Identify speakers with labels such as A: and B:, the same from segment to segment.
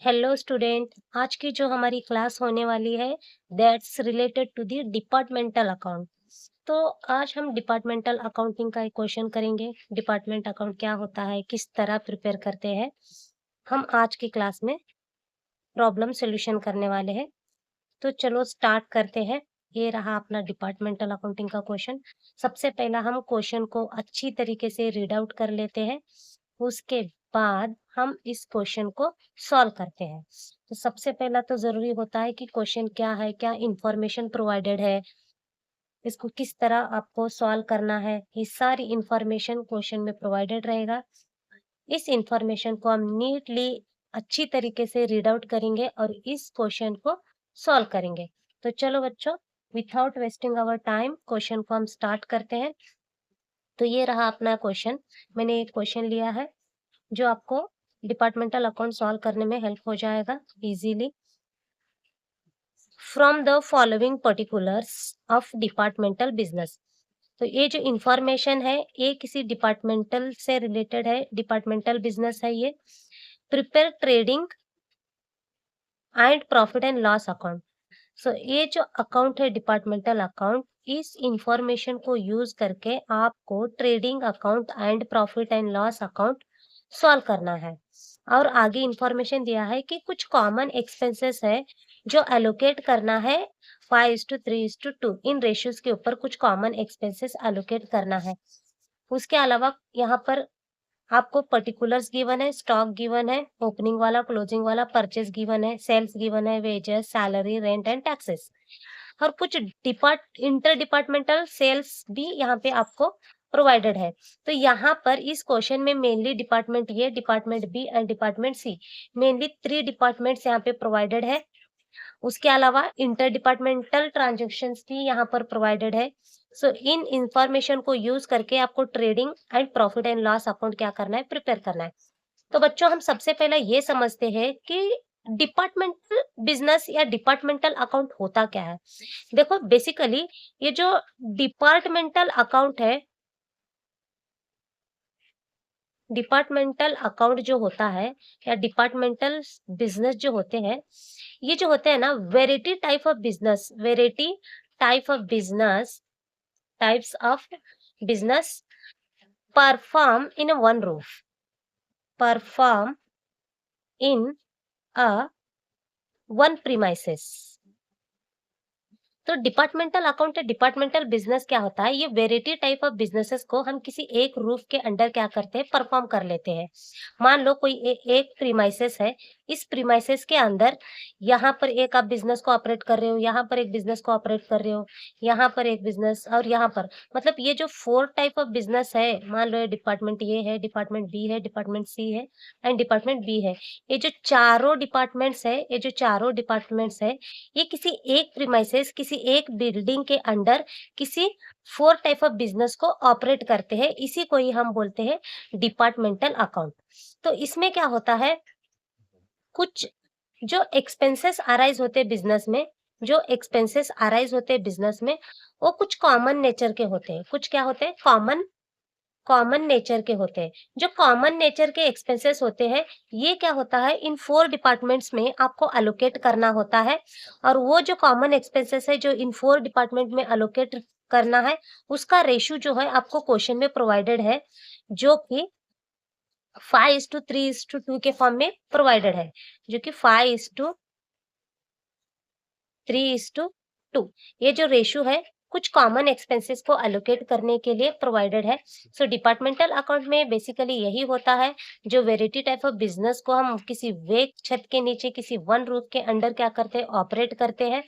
A: Hello student. आज की जो हमारी क्लास होने वाली है that's related to the departmental account. तो आज हम डिपार्टमेंटल अकाउंटिंग का एक क्वेश्चन करेंगे। डिपार्टमेंट अकाउंट क्या होता है, किस तरह प्रिपेयर करते हैं, हम आज की क्लास में प्रॉब्लम सॉल्यूशन करने वाले हैं। तो चलो स्टार्ट करते हैं। ये रहा अपना डिपार्टमेंटल अकाउंटिंग का क्वेश्चन। सबसे पहला हम क्वेश्चन को अच्छी तरीके से रीड आउट कर लेते हैं। उसके बाद हम इस क्वेश्चन को सॉल्व करते हैं। तो सबसे पहला तो ज़रूरी होता है कि क्वेश्चन क्या है, क्या इंफॉर्मेशन प्रोवाइडेड है, इसको किस तरह आपको सॉल्व करना है, ये सारी इंफॉर्मेशन क्वेश्चन में प्रोवाइडेड रहेगा। इस इंफॉर्मेशन को हम नीटली अच्छी तरीके से रीड आउट करेंगे और इस क्वेश्चन को सॉल्व करेंगे। तो चलो बच्चों, without wasting our time question को हम स्टार्ट करते हैं। तो ये रहा अपना क्वेश्चन। मैंने एक क्वेश्चन लिया है जो आपको डिपार्टमेंटल अकाउंट सॉल्व करने में हेल्प हो जाएगा easily. From the following particulars of departmental business. तो ये जो इंफॉर्मेशन है ये किसी डिपार्टमेंटल से रिलेटेड है, डिपार्टमेंटल बिजनेस है ये। Prepare trading and profit and loss account. So ये जो अकाउंट है डिपार्टमेंटल अकाउंट, इस इंफॉर्मेशन को यूज करके आपको trading account and profit and loss account solve करना है। और आगे इंफॉर्मेशन दिया है कि कुछ कॉमन एक्सपेंसेस है जो एलोकेट करना है 5:3:2 इन रेशियोज के ऊपर कुछ कॉमन एक्सपेंसेस एलोकेट करना है। उसके अलावा यहाँ पर आपको पर्टिकुलर्स गिवन है, स्टॉक गिवन है, ओपनिंग वाला, क्लोजिंग वाला, परचेज गिवन है, सेल्स गिवन है, wages, salary, rent and taxes. और कुछ इंटर डिपार्टमेंटल सेल्स भी यहाँ पे आपको प्रोवाइडेड है। तो यहाँ पर इस क्वेश्चन में mainly department A, department B and department C, mainly 3 departments यहाँ पे प्रोवाइडेड है। उसके अलावा इंटर डिपार्टमेंटल ट्रांजेक्शन्स भी यहाँ पर प्रोवाइडेड है। सो इन इंफॉर्मेशन को यूज करके आपको trading and profit and loss account क्या करना है, प्रिपेयर करना है। तो बच्चों, हम सबसे पहले ये समझते हैं कि डिपार्टमेंटल बिजनेस या डिपार्टमेंटल अकाउंट होता क्या है। देखो, बेसिकली ये जो डिपार्टमेंटल अकाउंट है, डिपार्टमेंटल अकाउंट जो होता है या डिपार्टमेंटल बिजनेस जो होते हैं, ये जो होते हैं ना, variety type of business, variety type of business, types of business perform in one roof, perform in a one premises. तो डिपार्टमेंटल अकाउंट या डिपार्टमेंटल बिजनेस क्या होता है, ये वेराइटी टाइप ऑफ बिजनेसेस को हम किसी एक रूफ के अंडर क्या करते हैं, परफॉर्म कर लेते हैं। मान लो कोई एक प्रीमाइसेस है, इस प्रीमाइसेस के अंदर यहाँ पर एक आप बिजनेस को ऑपरेट कर रहे हो, यहाँ पर एक बिजनेस को ऑपरेट कर रहे हो, यहाँ पर एक बिजनेस, और यहाँ पर, मतलब ये जो 4 टाइप ऑफ बिजनेस है, मान लो ये डिपार्टमेंट ए है, डिपार्टमेंट बी है, डिपार्टमेंट सी है एंड डिपार्टमेंट बी है। ये जो चारों डिपार्टमेंट्स है, ये जो चारों डिपार्टमेंट्स है, ये किसी एक प्रीमाइसेस, किसी एक बिल्डिंग के अंडर किसी 4 टाइप ऑफ बिजनेस को ऑपरेट करते हैं। इसी को ही हम बोलते हैं डिपार्टमेंटल अकाउंट। तो इसमें क्या होता है, कुछ जो एक्सपेंसेस अराइज होते हैं बिजनेस में, जो एक्सपेंसेस अराइज होते हैं बिजनेस में, वो कुछ कॉमन नेचर के होते हैं। कुछ क्या होते हैं, कॉमन कॉमन नेचर के होते हैं। जो कॉमन नेचर के एक्सपेंसेस होते हैं, ये क्या होता है, इन 4 डिपार्टमेंट्स में आपको अलोकेट करना होता है। और वो जो कॉमन एक्सपेंसेस है जो इन 4 डिपार्टमेंट में अलोकेट करना है, उसका रेशियो जो है आपको क्वेश्चन में प्रोवाइडेड है, जो कि 5:3:2 के फॉर्म में प्रोवाइडेड है, जो कि 5:3:2 ये जो रेशियो है कुछ कॉमन एक्सपेंसेस को अलोकेट करने के लिए प्रोवाइडेड है। सो डिपार्टमेंटल अकाउंट में बेसिकली यही होता है, जो वेराइटी टाइप ऑफ बिजनेस को हम किसी वेग छत के नीचे, किसी वन रूफ के अंडर क्या करते हैं, ऑपरेट करते हैं।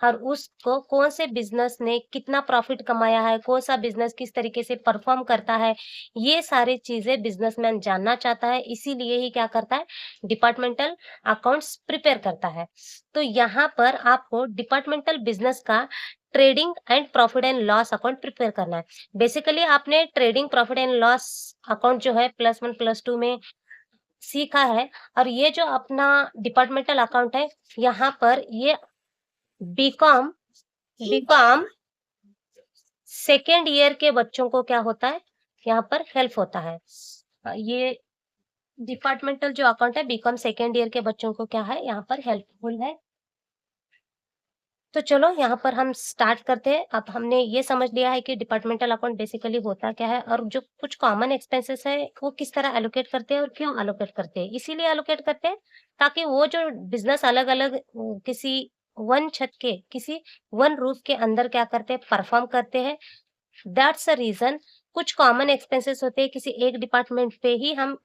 A: और उसको कौन से बिजनेस ने कितना प्रॉफिट कमाया है, कौन सा बिजनेस किस तरीके से परफॉर्म करता है, ये सारी चीजें बिजनेसमैन जानना चाहता है, इसीलिए ही क्या करता है, डिपार्टमेंटल अकाउंट्स प्रिपेयर करता है। तो यहाँ पर आपको डिपार्टमेंटल बिजनेस का trading and profit and loss account prepare करना है। बेसिकली आपने trading profit and loss account जो है +1 +2 में सीखा है। और ये जो अपना डिपार्टमेंटल अकाउंट है, यहाँ पर ये बीकॉम बीकॉम सेकेंड ईयर के बच्चों को क्या होता है, यहाँ पर हेल्प होता है। ये डिपार्टमेंटल जो अकाउंट है बीकॉम सेकेंड ईयर के बच्चों को क्या है यहाँ पर हेल्पफुल है। तो चलो यहाँ पर हम स्टार्ट करते हैं। अब हमने ये समझ लिया है कि डिपार्टमेंटल अकाउंट बेसिकली होता क्या है और जो कुछ कॉमन एक्सपेंसेस है वो किस तरह एलोकेट करते हैं और क्यों एलोकेट करते हैं। इसीलिए एलोकेट करते हैं ताकि वो जो बिजनेस अलग-अलग किसी वन छत के, किसी वन रूफ के अंदर क्या करते हैं परफॉर्म करते हैं। दैट्स अ रीज़न कुछ कॉमन एक्सपेंसेस होते हैं किसी एक डिपार्टमेंट पे ही हम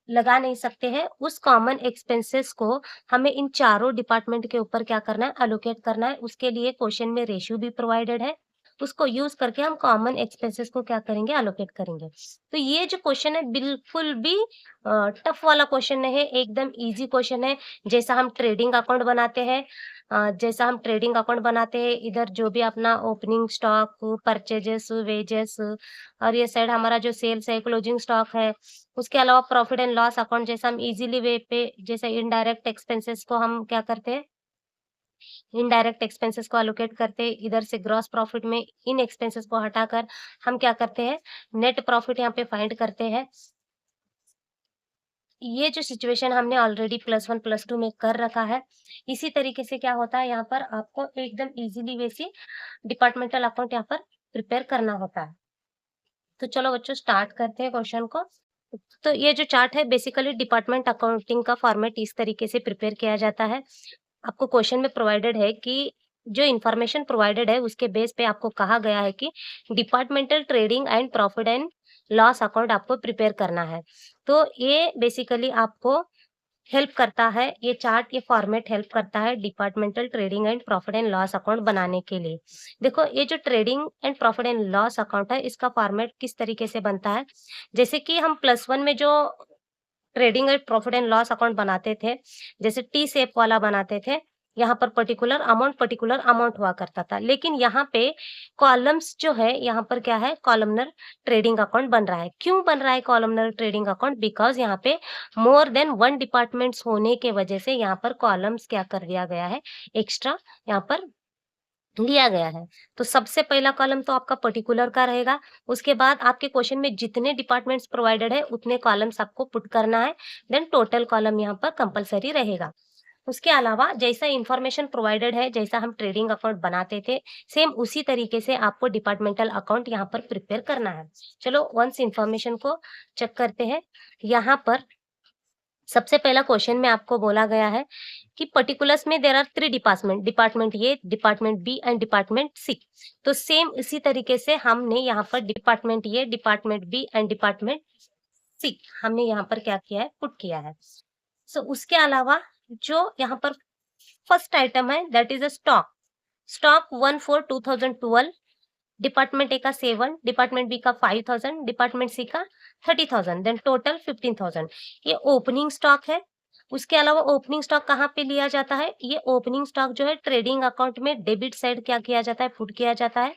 A: लगा नहीं सकते हैं, उस कॉमन एक्सपेंसेस को हमें इन चारों डिपार्टमेंट के ऊपर क्या करना है, एलोकेट करना है। उसके लिए क्वेश्चन में रेशियो भी प्रोवाइडेड है। उसको यूज़ करके हम कॉमन एक्सपेंसेस को क्या करेंगे, एलोकेट करेंगे। तो ये जो क्वेश्चन है बिल्कुल भी टफ वाला क्वेश्चन नहीं है, एकदम ईज़ी क्वेश्चन है। जैसा हम ट्रेडिंग अकाउंट बनाते हैं जैसा हम ट्रेडिंग अकाउंट बनाते हैं, इधर जो भी अपना ओपनिंग स्टॉक, परचेजेस, वेजेस और ये साइड हमारा जो सेल्स है, क्लोजिंग स्टॉक है, उसके अलावा प्रॉफिट एंड लॉस अकाउंट जैसा हम इजीली वे पे जैसे इनडायरेक्ट एक्सपेंसेस को हम क्या करते हैं, इनडायरेक्ट एक्सपेंसेस को एलोकेट करते हैं। इधर से ग्रॉस प्रॉफिट में इन एक्सपेंसेस को हटाकर हम क्या करते हैं, नेट प्रॉफिट यहाँ पे फाइंड करते हैं। ये जो सिचुएशन हमने already plus one plus two में कर रखा है, इसी तरीके से क्या होता है यहाँ पर आपको एकदम इजीली वे से डिपार्टमेंटल अकाउंट यहाँ पर प्रिपेयर करना होता है। तो चलो बच्चों स्टार्ट करते हैं क्वेश्चन को। तो ये जो चार्ट है बेसिकली डिपार्टमेंट अकाउंटिंग का फॉर्मेट इस तरीके से प्रिपेयर किया जाता है। आपको क्वेश्चन में प्रोवाइडेड है कि जो इन्फॉर्मेशन प्रोवाइडेड है उसके बेस पे आपको कहा गया है कि departmental trading and profit and loss account आपको प्रिपेयर करना है। तो ये बेसिकली आपको हेल्प करता है, ये चार्ट, ये फॉर्मेट हेल्प करता है departmental trading and profit and loss account बनाने के लिए। देखो ये जो trading and profit and loss account है, इसका फॉर्मेट किस तरीके से बनता है, जैसे कि हम प्लस वन में जो trading and profit and loss account बनाते थे, जैसे टी शेप वाला बनाते थे, यहाँ पर पर्टिकुलर अमाउंट हुआ करता था। लेकिन यहाँ पे कॉलम्स जो है, यहाँ पर क्या है, कॉलमनर ट्रेडिंग अकाउंट बन रहा है। क्यों बन रहा है कॉलमनर ट्रेडिंग अकाउंट? बिकॉज़ यहाँ पे मोर देन वन डिपार्टमेंट्स होने के वजह से यहाँ पर कॉलम्स क्या कर दिया गया है, एक्स्ट्रा यहाँ पर लिया गया है। तो सबसे पहला कॉलम तो आपका पर्टिकुलर का रहेगा, उसके बाद आपके क्वेश्चन में जितने डिपार्टमेंट्स प्रोवाइडेड है, उतने कॉलम्स आपको पुट करना है, देन टोटल कॉलम यहाँ पर कंपल्सरी रहेगा। उसके अलावा जैसा इन्फॉर्मेशन प्रोवाइडेड है, जैसा हम ट्रेडिंग अकाउंट बनाते थे, सेम उसी तरीके से आपको डिपार्टमेंटल अकाउंट यहाँ पर प्रिपेयर करना है। चलो वंस इन्फॉर्मेशन को चेक करते हैं। यहाँ पर सबसे पहला क्वेश्चन में आपको बोला गया है कि पर्टिकुलर्स में there are 3 department, department A, department B and department C. तो सेम इसी तरीके से हमने यहाँ पर department A, department B and department C हमने यहाँ पर क्या किया है, पुट किया है। सो उसके अलावा जो यहाँ पर फर्स्ट आइटम है that is a stock. Stock 1/4/2012, department A का 7, डिपार्टमेंट बी का 5,000, डिपार्टमेंट सी का 30,000, देन टोटल 15,000। ये ओपनिंग स्टॉक है। उसके अलावा ओपनिंग स्टॉक कहाँ पे लिया जाता है? ये ओपनिंग स्टॉक जो है ट्रेडिंग अकाउंट में डेबिट साइड क्या किया जाता है, पुट किया जाता है।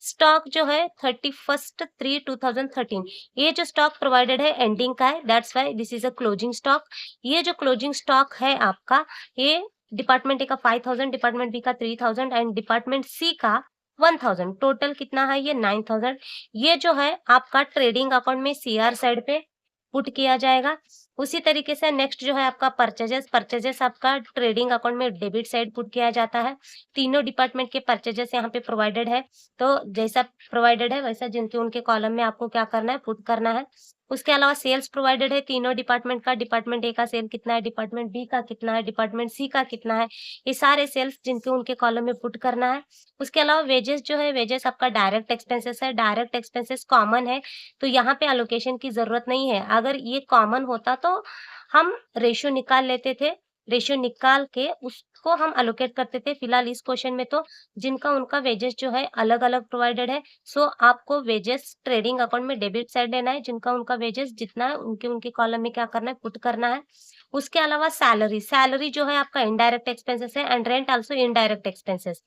A: स्टॉक जो है 31/3/2013, ये जो स्टॉक प्रोवाइडेड है एंडिंग का है, that's why this is a closing stock. ये जो क्लोजिंग स्टॉक है आपका, ये डिपार्टमेंट ए का 5,000, डिपार्टमेंट बी का 3,000 एंड डिपार्टमेंट सी का 1,000, टोटल कितना है, ये 9,000। ये जो है आपका ट्रेडिंग अकाउंट में सीआर साइड पे पुट किया जाएगा। उसी तरीके से नेक्स्ट जो है आपका परचेजेस, परचेजेस आपका ट्रेडिंग अकाउंट में डेबिट साइड पुट किया जाता है। तीनों डिपार्टमेंट के परचेजेस यहाँ पे प्रोवाइडेड है। तो जैसा प्रोवाइडेड है वैसा जिनके उनके कॉलम में आपको क्या करना है, पुट करना है। उसके अलावा सेल्स प्रोवाइडेड है तीनों डिपार्टमेंट का, डिपार्टमेंट ए का सेल कितना है, डिपार्टमेंट बी का कितना है, डिपार्टमेंट सी का कितना है, ये सारे सेल्स जिनके उनके कॉलम में पुट करना है। उसके अलावा वेजेस जो है, वेजेस आपका डायरेक्ट एक्सपेंसेस है, डायरेक्ट एक्सपेंसेस कॉमन है, तो यहाँ पे एलोकेशन की जरूरत नहीं है। अगर ये कॉमन होता तो हम रेशियो निकाल लेते थे, रेशियो निकाल के उसको हम एलोकेट करते थे। फिलहाल इस क्वेश्चन में तो जिनका उनका वेजेस जो है अलग-अलग प्रोवाइडेड है, सो आपको वेजेस ट्रेडिंग अकाउंट में डेबिट साइड लेना है, जिनका उनका वेजेस जितना है उनके उनके कॉलम में क्या करना है, पुट करना है। उसके अलावा सैलरी, सैलरी जो है आपका इनडायरेक्ट एक्सपेंसेस है and rent also indirect expenses.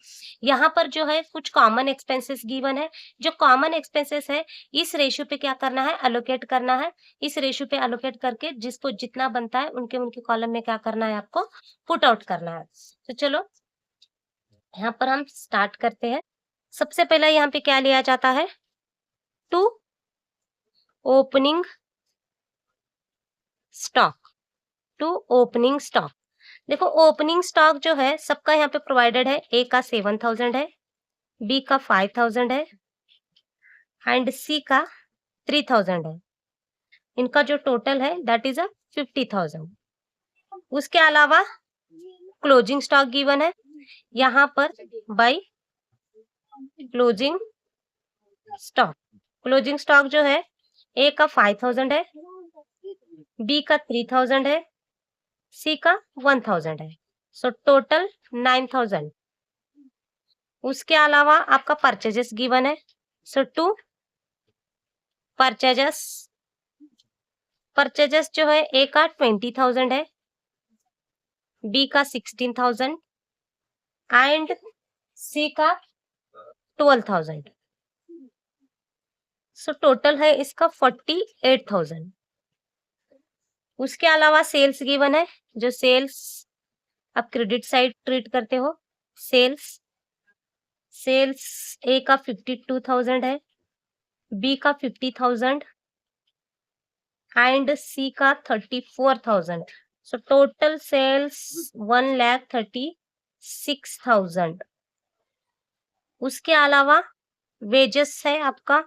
A: यहाँ पर जो है कुछ कॉमन एक्सपेंसेस गिवन है, जो कॉमन एक्सपेंसेस है इस रेशियो पे क्या करना है, एलोकेट करना है। इस रेशियो पे एलोकेट करके जिसको जितना बनता है उनके उनके कॉलम में क्या करना है, आपको पुट आउट करना है। तो चलो यहाँ पर हम स्टार्ट करते हैं। सबसे पहला यहाँ पे क्या लिया जाता है, to opening stock to opening stock. देखो ओपनिंग स्टॉक जो है सबका यहाँ पे प्रोवाइडेड है, ए का 7,000 है, बी का 5,000 है एंड सी का 3,000 है। इनका जो टोटल है दैट इज 50,000। उसके अलावा क्लोजिंग स्टॉक गिवन है यहाँ पर by closing stock. Closing stock जो है ए का 5,000 है, बी का 3,000 है, सी का 1,000 है। So total 9,000। उसके अलावा आपका परचेजेस गिवन है। सो टू परचेजेस, परचेजेस जो है ए का 20,000 है, बी का 16,000 एंड सी का 12,000। सो टोटल है इसका 48,000। उसके अलावा सेल्स गिवन है, जो सेल्स आप क्रेडिट साइड ट्रीट करते हो। सेल्स सेल्स ए का 52,000 है, बी का 50,000 एंड सी का 34,000। So total sales 1,36,000। उसके अलावा वेजेस है आपका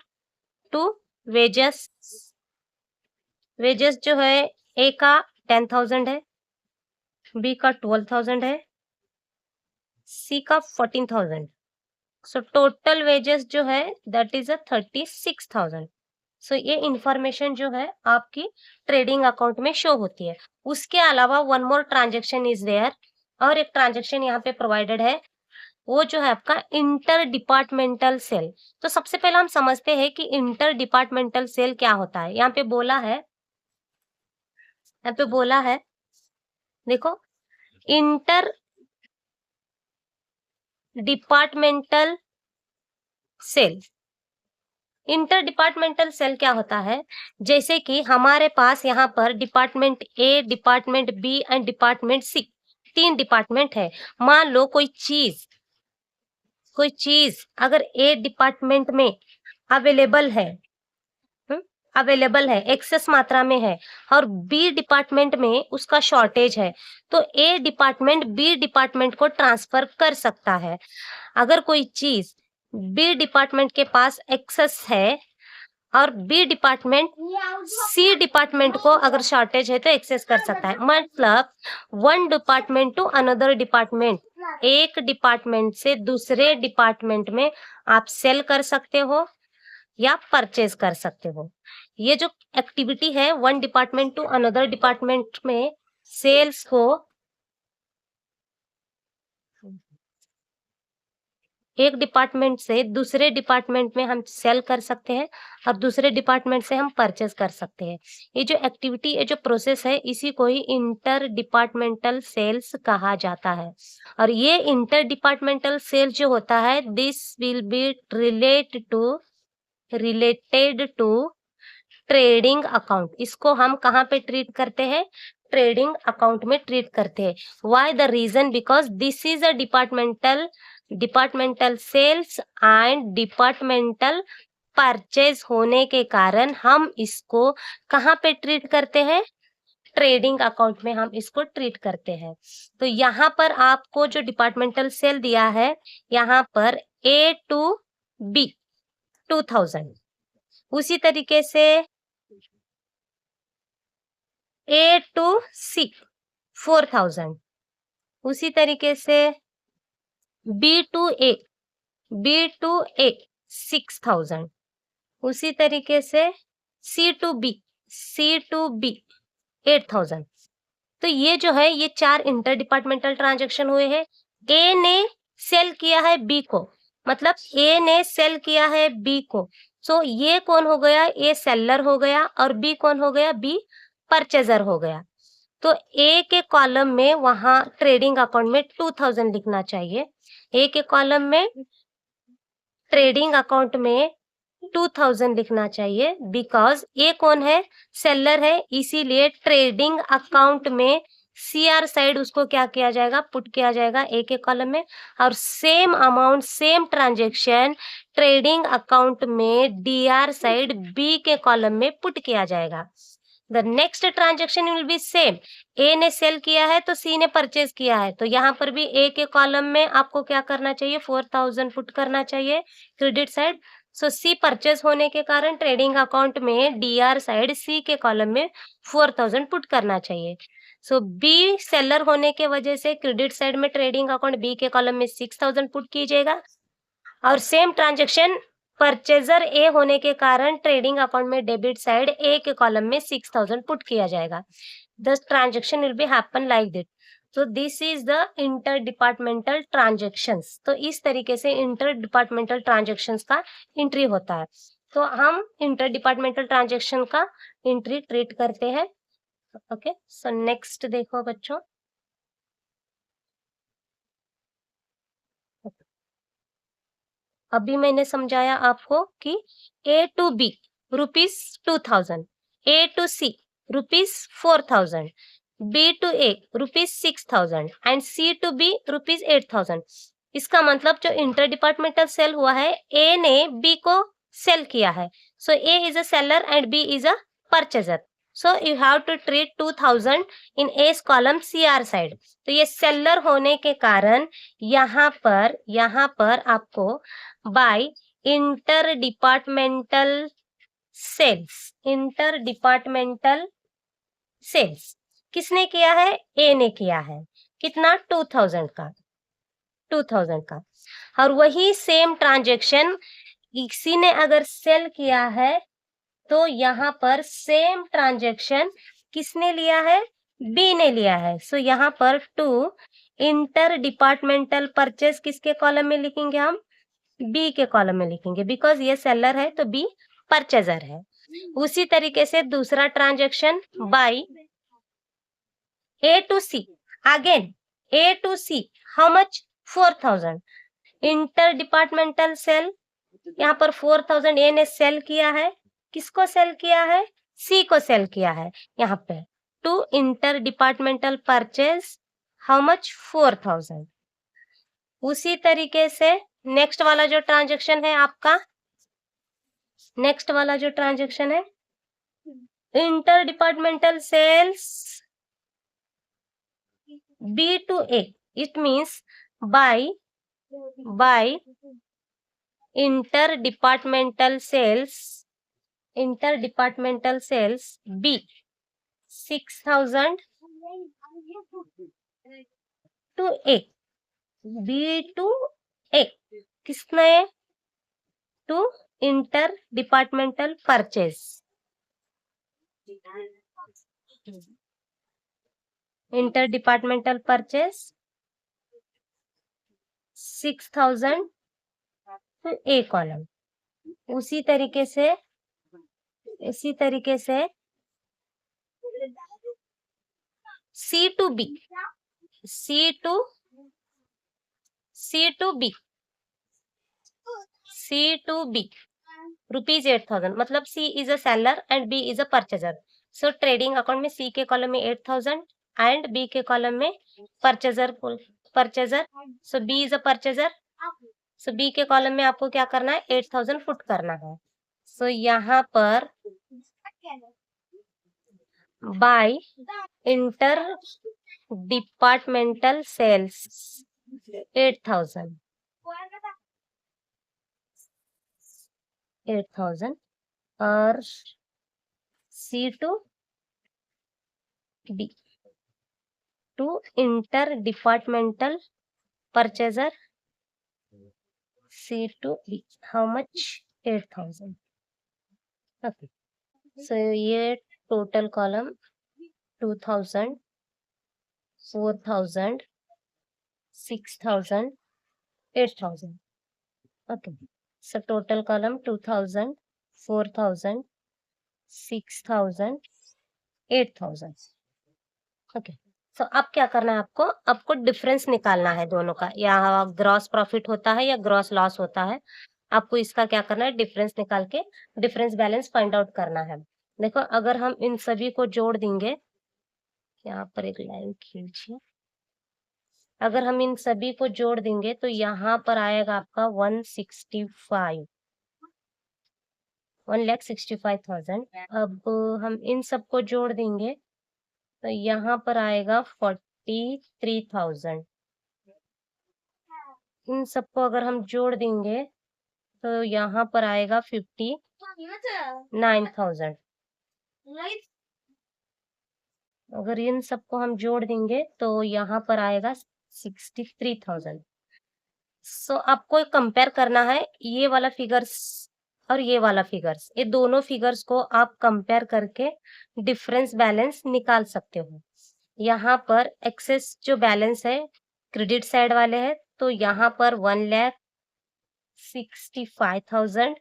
A: टू वेजेस। वेजेस जो है ए का 10,000 है, बी का 12,000 है, सी का 14,000। सो टोटल वेजेस जो है दैट इज 36,000। सो ये इंफॉर्मेशन जो है आपकी ट्रेडिंग अकाउंट में शो होती है। उसके अलावा one more transaction is there, और एक ट्रांजेक्शन यहाँ पे प्रोवाइडेड है, वो जो है आपका इंटर डिपार्टमेंटल सेल। तो सबसे पहले हम समझते हैं कि इंटर डिपार्टमेंटल सेल क्या होता है। यहाँ पे बोला है देखो, inter departmental sale. Inter departmental sale क्या होता है, जैसे कि हमारे पास यहाँ पर department A, department B and department C, 3 department है। मान लो कोई चीज अगर ए डिपार्टमेंट में अवेलेबल है, एक्सेस मात्रा में है, और बी डिपार्टमेंट में उसका शॉर्टेज है, तो ए डिपार्टमेंट बी डिपार्टमेंट को ट्रांसफर कर सकता है। अगर कोई चीज बी डिपार्टमेंट के पास एक्सेस है और बी डिपार्टमेंट सी डिपार्टमेंट को अगर शॉर्टेज है तो एक्सेस कर सकता है। मतलब one department to another department, एक डिपार्टमेंट से दूसरे डिपार्टमेंट में आप सेल कर सकते हो या परचेज कर सकते हो। ये जो एक्टिविटी है one department to another department में सेल्स को एक डिपार्टमेंट से दूसरे डिपार्टमेंट में हम सेल कर सकते हैं और दूसरे डिपार्टमेंट से हम परचेज कर सकते हैं। ये जो एक्टिविटी, ये जो प्रोसेस है, इसी को ही इंटर डिपार्टमेंटल सेल्स कहा जाता है। और ये इंटर डिपार्टमेंटल सेल जो होता है, this will be related to trading account. इसको हम कहाँ पे ट्रीट करते हैं, ट्रेडिंग अकाउंट में ट्रीट करते हैं। Why the reason, because this is a departmental sales and departmental purchase होने के कारण हम इसको कहाँ पे ट्रीट करते हैं, ट्रेडिंग अकाउंट में हम इसको ट्रीट करते हैं। तो यहाँ पर आपको जो डिपार्टमेंटल सेल दिया है, यहाँ पर ए टू बी 2,000, उसी तरीके से ए टू सी 4,000, उसी तरीके से बी टू ए 6,000, उसी तरीके से सी टू बी 8,000। तो ये जो है ये 4 इंटर डिपार्टमेंटल ट्रांजेक्शन हुए हैं। ए ने सेल किया है बी को, मतलब ए ने सेल किया है बी को, सो ये कौन हो गया, ए सेलर हो गया, और बी कौन हो गया, बी परचेजर हो गया। तो ए के कॉलम में वहां ट्रेडिंग अकाउंट में 2,000 लिखना चाहिए। ए के कॉलम में ट्रेडिंग अकाउंट में 2,000 लिखना चाहिए, बिकॉज ये कौन है, सेलर है, इसीलिए ट्रेडिंग अकाउंट में सीआर साइड उसको क्या किया जाएगा, पुट किया जाएगा ए के कॉलम में, और same amount same transaction trading account में डीआर साइड बी के कॉलम में पुट किया जाएगा। The next transaction will be same, A ने सेल किया है तो सी ने परचेज किया है, तो यहाँ पर भी ए के कॉलम में आपको क्या करना चाहिए, 4000 पुट करना चाहिए क्रेडिट साइड। सो सी परचेज होने के कारण ट्रेडिंग अकाउंट में डीआर साइड सी के कॉलम में 4000 पुट करना चाहिए। सो बी सेलर होने के वजह से क्रेडिट साइड में ट्रेडिंग अकाउंट बी के कॉलम में 6000 पुट कीजिएगा, और सेम ट्रांजेक्शन परचेजर ए होने के कारण ट्रेडिंग अकाउंट में डेबिट साइड ए के कॉलम में 6000 पुट किया जाएगा। The transaction will be happen like this. तो this is the inter departmental transactions. तो इस तरीके से इंटर डिपार्टमेंटल ट्रांजेक्शंस का एंट्री होता है। तो हम इंटर डिपार्टमेंटल ट्रांजेक्शन का एंट्री ट्रीट करते हैं। ओके, सो नेक्स्ट देखो बच्चों, अभी मैंने समझाया आपको कि A to B rupees 2000, A to C rupees 4000, B to A rupees 6000 and C to B rupees 8000। इसका मतलब जो इंटर डिपार्टमेंटल सेल हुआ है, ए ने बी को सेल किया है, so A is a seller and B is a purchaser. So you have to treat 2000 in S column C R side. तो ये सेलर होने के कारण यहाँ पर आपको बाय इंटर डिपार्टमेंटल सेल्स किसने किया है, ए ने किया है। कितना, 2000 का। और वही सेम ट्रांजेक्शन किसी ने अगर सेल किया है तो यहाँ पर सेम ट्रांजेक्शन किसने लिया है, बी ने लिया है। सो यहाँ पर टू इंटर डिपार्टमेंटल परचेस किसके कॉलम में लिखेंगे, हम बी के कॉलम में लिखेंगे, बिकॉज ये सेलर है तो बी परचेजर है। उसी तरीके से दूसरा transaction by A to C, again A to C, how much, 4000, inter departmental sale. यहाँ पर 4000 ए ने सेल किया है, किसको सेल किया है, सी को सेल किया है। यहाँ पे to inter departmental purchase, how much, 4000। उसी तरीके से नेक्स्ट वाला जो ट्रांजेक्शन है आपका, नेक्स्ट वाला जो ट्रांजेक्शन है inter departmental sales B to A, it means by inter departmental sales B 6000 to A, B to A, किसने, to inter departmental purchase, inter departmental purchase 6000 to A column. उसी तरीके से C to B, C to B rupees 8000, मतलब C is a seller and B is a purchaser. So trading account में C के column में 8000 and B के column में purchaser, so B is a purchaser. So B के column में आपको क्या करना है, 8000 पुट करना है। सो यहाँ पर बाय इंटर डिपार्टमेंटल सेल्स 8000 और C to B to inter departmental purchaser C to B, how much, 8000। Okay, so ये total column 2000, 4000, 6000, 8000। Okay, so total column 2000, 4000, 6000, 8000। Okay, so अब क्या करना है आपको डिफरेंस निकालना है दोनों का, या ग्रॉस प्रॉफिट होता है या ग्रॉस लॉस होता है। आपको इसका क्या करना है, डिफरेंस निकाल के डिफरेंस बैलेंस फाइंड आउट करना है। देखो, अगर हम इन सभी को जोड़ देंगे, यहाँ पर एक लाइन खींचिए, अगर हम इन सभी को जोड़ देंगे तो यहाँ पर आएगा आपका 165, 1,65,000। अब हम इन सबको जोड़ देंगे तो यहाँ पर आएगा 43,000। इन सबको अगर हम जोड़ देंगे तो यहाँ पर आएगा 59,000। अगर इन सबको हम जोड़ देंगे तो यहाँ पर आएगा 63,000। सो आपको कंपेयर करना है ये वाला फिगर्स और ये वाला फिगर्स, ये दोनों फिगर्स को आप कंपेयर करके डिफरेंस बैलेंस निकाल सकते हो। यहाँ पर एक्सेस जो बैलेंस है क्रेडिट साइड वाले हैं, तो यहाँ पर 1,65,000,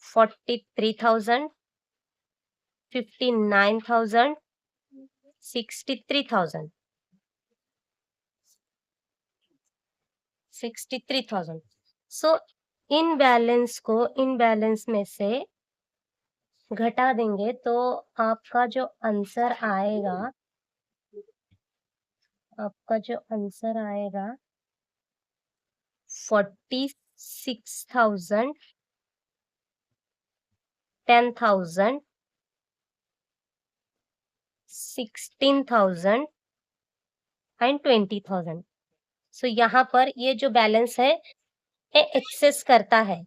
A: 43,000, 59,000, 63,000, 63,000। सो इन बैलेंस में से घटा देंगे तो आपका जो आंसर आएगा, 46,000, 10,000, 16,000 एंड 20,000। सो यहाँ पर ये जो बैलेंस है ये एक्सेस करता है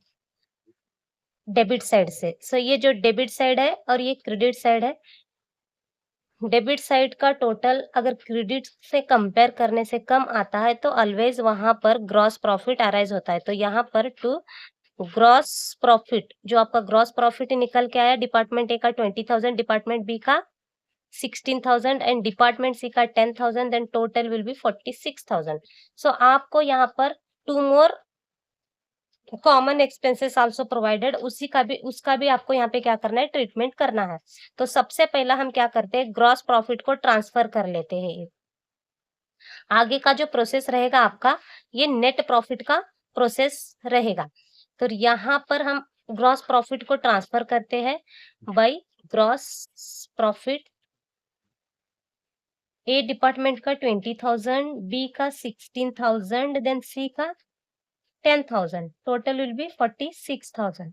A: डेबिट साइड से। सो ये जो डेबिट साइड है और ये क्रेडिट साइड है, डेबिट साइड का टोटल अगर क्रेडिट से कंपेयर करने से कम आता है तो ऑलवेज वहां पर ग्रॉस प्रॉफिट अराइज होता है। तो यहाँ पर टू ग्रॉस प्रॉफिट, जो आपका ग्रॉस प्रॉफिट निकल के आया डिपार्टमेंट ए का 20,000, डिपार्टमेंट बी का 16,000 एंड डिपार्टमेंट सी का 10,000, then total will be 46,000। So आपको यहाँ पर two more common expenses also provided, उसका भी आपको यहाँ पे क्या करना है, ट्रीटमेंट करना है। तो सबसे पहला हम क्या करते हैं, ग्रॉस प्रॉफिट को ट्रांसफर कर लेते हैं। आगे का जो प्रोसेस रहेगा आपका, ये नेट प्रॉफिट का प्रोसेस रहेगा। तो यहाँ पर हम ग्रॉस प्रॉफिट को ट्रांसफर करते हैं by gross profit. A department का 20,000, बी का 16,000, देन सी का 10,000, टोटल विल बी 46,000।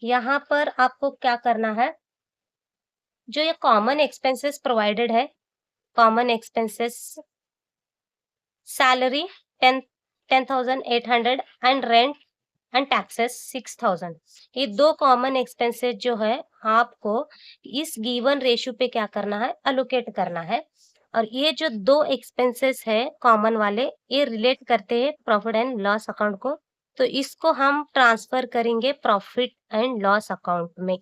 A: यहाँ पर आपको क्या करना है, जो ये कॉमन एक्सपेंसेस प्रोवाइडेड है, common expenses salary 10,800 and rent and taxes 6,000, ये दो कॉमन एक्सपेंसेस जो है आपको इस गिवन रेशियो पे क्या करना है, अलोकेट करना है। और ये जो दो एक्सपेंसेस है कॉमन वाले, ये रिलेट करते हैं प्रॉफिट एंड लॉस अकाउंट को, तो इसको हम ट्रांसफर करेंगे प्रॉफिट एंड लॉस अकाउंट में।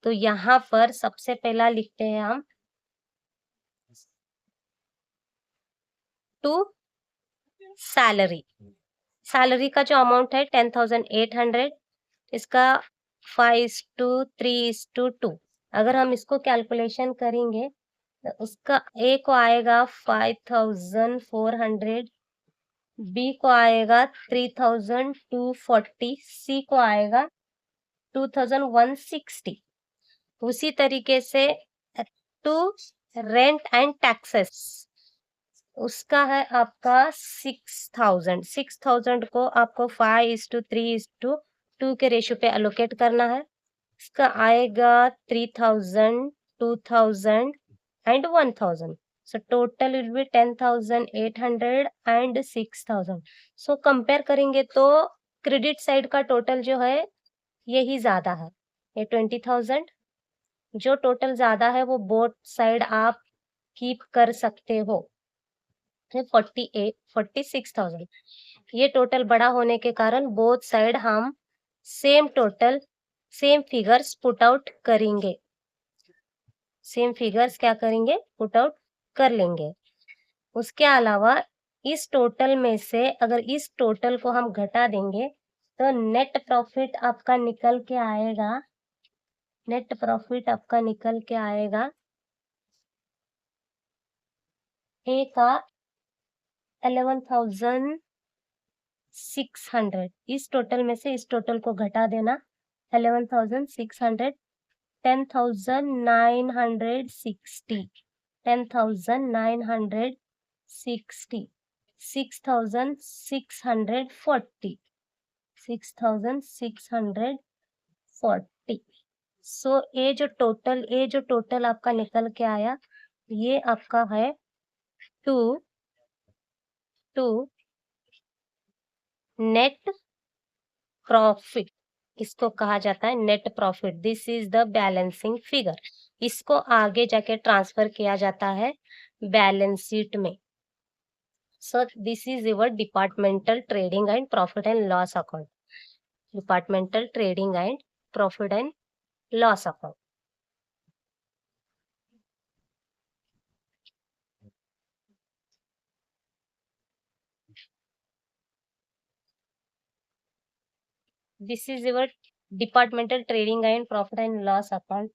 A: तो यहाँ पर सबसे पहला लिखते हैं हम टू सैलरी। सैलरी का जो अमाउंट है 10,800, इसका 5:3:2। अगर हम इसको कैलकुलेशन करेंगे तो उसका ए को आएगा 5,400, बी को आएगा 3,240, सी को आएगा 2,160। उसी तरीके से टू रेंट एंड टैक्सेस, उसका है आपका 6,000। 6,000 को आपको 5:3:2 के रेशियो पे अलोकेट करना है। इसका आएगा 3,000, 2,000 and 1,000। So total will B 10,800 and 6,000। So compare करेंगे तो क्रेडिट साइड का टोटल जो है यही ज्यादा है, ये 20,000। जो टोटल ज्यादा है वो बोथ साइड आप कीप कर सकते हो, 46,000। ये टोटल बड़ा होने के कारण बोथ साइड हम same total, same figures put out करेंगे, सेम फिगर्स क्या करेंगे, पुट आउट कर लेंगे। उसके अलावा इस टोटल में से अगर इस टोटल को हम घटा देंगे तो नेट प्रॉफिट आपका निकल के आएगा, नेट प्रॉफिट आपका निकल के आएगा ए का 11,600। इस टोटल में से इस टोटल को घटा देना, 11,600, 10,960, 10,960, 6,640, 6,640। सो ये जो टोटल आपका निकल के आया, ये आपका है टू टू नेट प्रॉफिट। इसको कहा जाता है net profit. This is the balancing figure. इसको आगे जाके ट्रांसफर किया जाता है बैलेंस शीट में। So this is your departmental trading and profit and loss account. Departmental trading and profit and loss account. This is your departmental trading and profit and loss account.